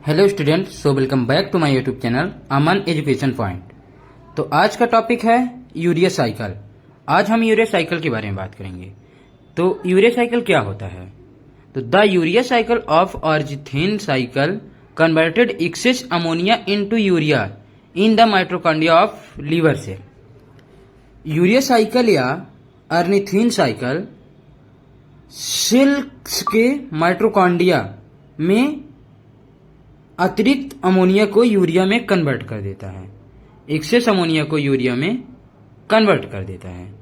Hello student, so welcome back to my YouTube channel Aman education point. तो आज का topic है यूरिया साइकिल। आज हम यूरिया साइकिल के बारे में बात करेंगे। तो यूरिया साइकिल क्या होता है? तो the urea cycle of ornithine cycle converted excess ammonia into urea in the mitochondria of liver cell. Urea cycle या अर्निथीन साइकिल सेल्स के माइटोकॉन्ड्रिया में अतिरिक्त अमोनिया को यूरिया में कन्वर्ट कर देता है। एक्सेस अमोनिया को यूरिया में कन्वर्ट कर देता है।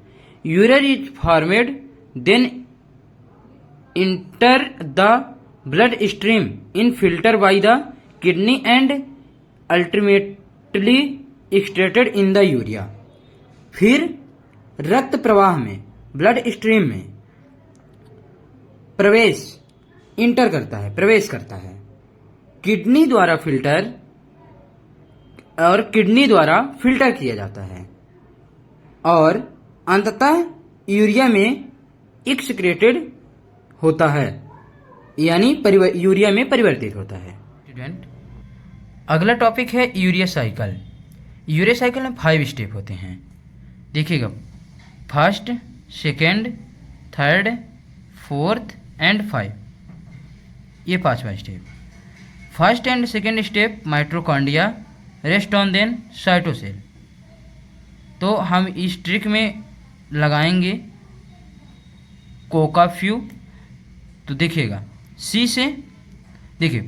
Urea is formed then enter the blood stream in filter by the kidney and ultimately extracted in the urea. फिर रक्त प्रवाह में, ब्लड स्ट्रीम में प्रवेश करता है किडनी द्वारा फिल्टर किया जाता है और अंततः यूरिया में एक्सक्रेटेड होता है, यानी यूरिया में परिवर्तित होता है। स्टूडेंट, अगला टॉपिक है यूरिया साइकिल। यूरिया साइकिल में 5 स्टेप होते हैं। देखिएगा, first, second, third, fourth and 5, ये 5वां step. First and second step mitochondria rest on then cytosol. तो हम इस ट्रिक में लगाएंगे कोकाफ्यू। तो देखिएगा, सी से देखिए,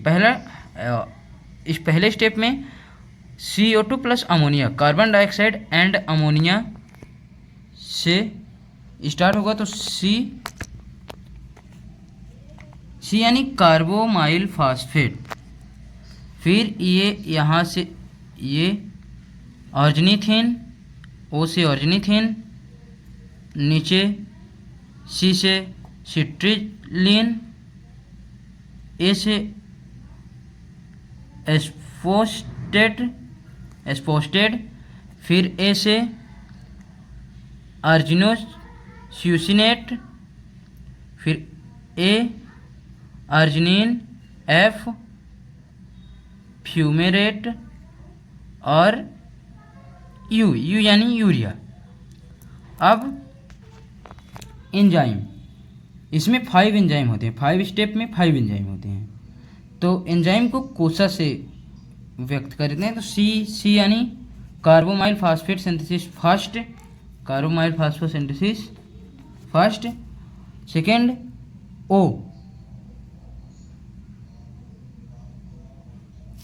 इस पहले स्टेप में CO2 plus ammonia, carbon dioxide and ammonia से स्टार्ट होगा। तो सी यानी कार्बोमाइल फास्फेट। फिर ये यहाँ से ये ऑर्गेनिथीन, O से ऑर्गेनिथीन, नीचे C से सिट्रिलिन, A से एस्फोस्टेट, फिर A से अर्जिनोस्यूसिनेट, फिर A अर्जिनिन, F फ्यूमेरेट और यू यानी यूरिया। अब एंजाइम, इसमें 5 एंजाइम होते हैं। 5 स्टेप में 5 एंजाइम होते हैं। तो एंजाइम को कोसा से व्यक्त करते हैं। तो सी यानी carbamoyl phosphate synthesis first, carbamoyl phosphate synthesis first. Second, O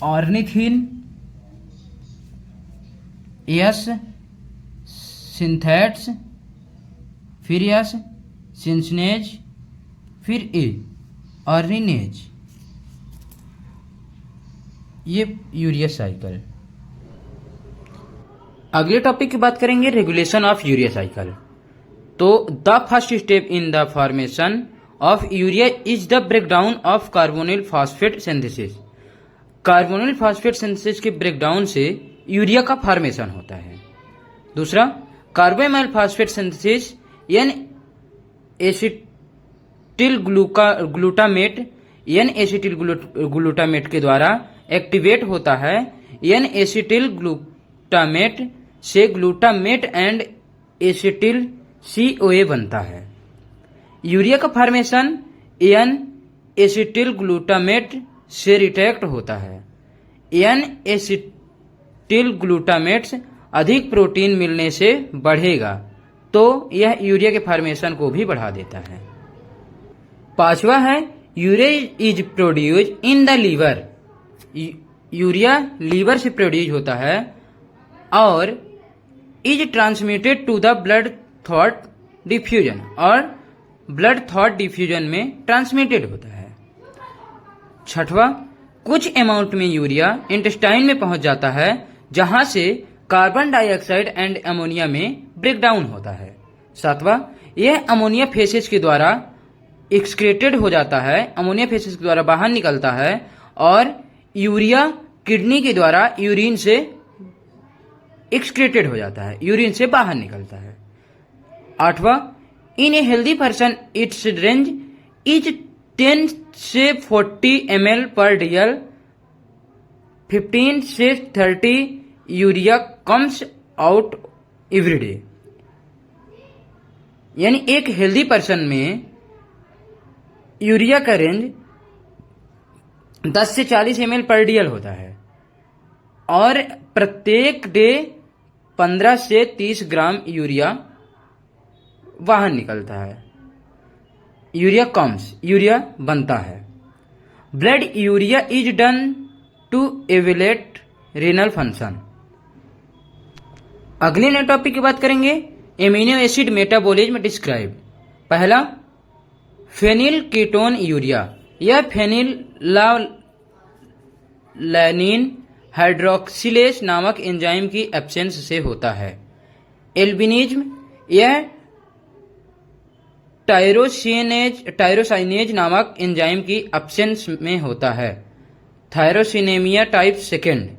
ornithine, yes synthetase, फिर यस सिंसनेज, फिर ए ऑर्निनेज। ये यूरिया साइकिल। अगले टॉपिक की बात करेंगे रेगुलेशन ऑफ यूरिया साइकिल। तो the first step in the formation of urea is the breakdown of carbonyl phosphate synthesis. Carbonyl phosphate synthesis के breakdown से यूरिया का फॉर्मेशन होता है। दूसरा, carbamoyl phosphate synthesis N acetyl glutamate के द्वारा activate होता है। एन एसिटिल ग्लूटामेट से ग्लूटामेट एंड एसिटिल CoA बनता है। यूरिया का फॉर्मेशन एन एसिटिल ग्लूटामेट से रिट्रैक्ट होता है। एन एसिटिल ग्लूटामेट अधिक प्रोटीन मिलने से बढ़ेगा, तो यह यूरिया के फॉर्मेशन को भी बढ़ा देता है। 5वां है urea is produce in the liver. Urea liver से प्रोड्यूस होता है और is transmitted to the blood thought diffusion, और ब्लड थॉट डिफ्यूजन में ट्रांसमिटेड होता है। 6वां, कुछ अमाउंट में यूरिया इंटेस्टाइन में पहुंच जाता है, जहां से कार्बन डाइऑक्साइड एंड अमोनिया में ब्रेकडाउन होता है। 7वां, यह अमोनिया फेसेस के द्वारा एक्सक्रेटेड हो जाता है, अमोनिया फेसेस के द्वारा बाहर निकलता है, और यूरिया किडनी के द्वारा यूरिन से एक्सक्रेटेड हो जाता है, यूरिन से बाहर निकलता है। 8वां, in a healthy person it's range is 10 से 40 ml पर DL 15 से 30 urea comes out every day. यानी एक हेल्दी पर्सन में यूरिया का रेंज 10 से 40 ml पर डीएल होता है और प्रत्येक डे 15 से 30 ग्राम यूरिया बाहर निकलता है। यूरिया कम्स, यूरिया बनता है। Blood urea is done to evaluate renal function. अगले नए टॉपिक की बात करेंगे, एमिनो एसिड मेटाबॉलिज्म डिस्क्राइब। पहला, फेनिल कीटोन यूरिया। यह फेनिलैलानिन हाइड्रोक्सिलेज नामक एंजाइम की एब्सेंस से होता है। एल्बिनिज्म, यह टायरोसाइनेज नामक एंजाइम की एब्सेंस में होता है। थायरोसिनेमिया टाइप सेकेंड,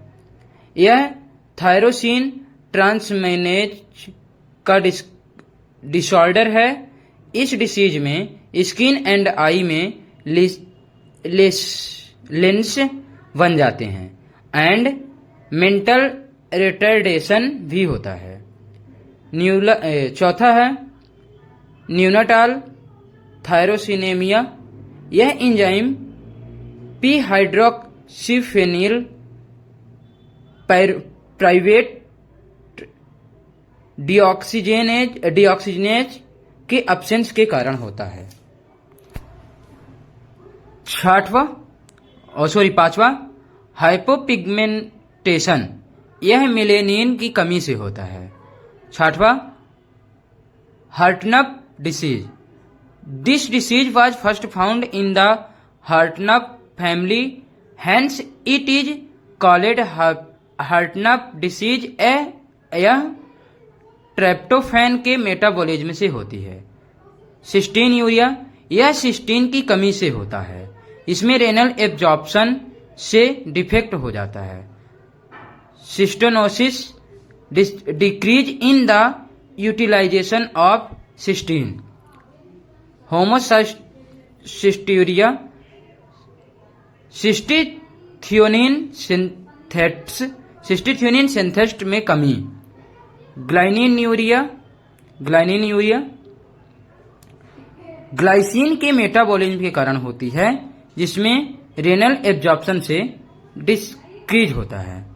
यह थायरोसिन ट्रांसमेनेज का डिसऑर्डर है। इस डिसीज में स्किन एंड आई में लेंस बन जाते हैं एंड मेंटल रिटार्डेशन भी होता है। चौथा है न्यूनाटाल थायरोसिनेमिया। यह एंजाइम पी हाइड्रोक्सीफेनिल प्राइवेट डीऑक्सीजनेज के एब्सेंस के कारण होता है। पांचवा, हाइपोपिगमेंटेशन। यह मेलेनिन की कमी से होता है। छठवां, Hartnup disease. This disease was first found in the Hartnup family, hence it is called Hartnup disease. यह ट्रेप्टोफैन के मेटाबॉलिज्म से होती है। सिस्टीन यूरिया, यह सिस्टीन की कमी से होता है। इसमें रेनल एब्जॉर्प्शन से डिफेक्ट हो जाता है। Cystinosis, decrease in the utilization of cystine. Homocystinuria, cystathionine synthase में कमी। ग्लाइसिन यूरिया, ग्लाइसिन के मेटाबॉलिज्म के कारण होती है, जिसमें रेनल एब्जॉर्प्शन से डिक्रीज होता है।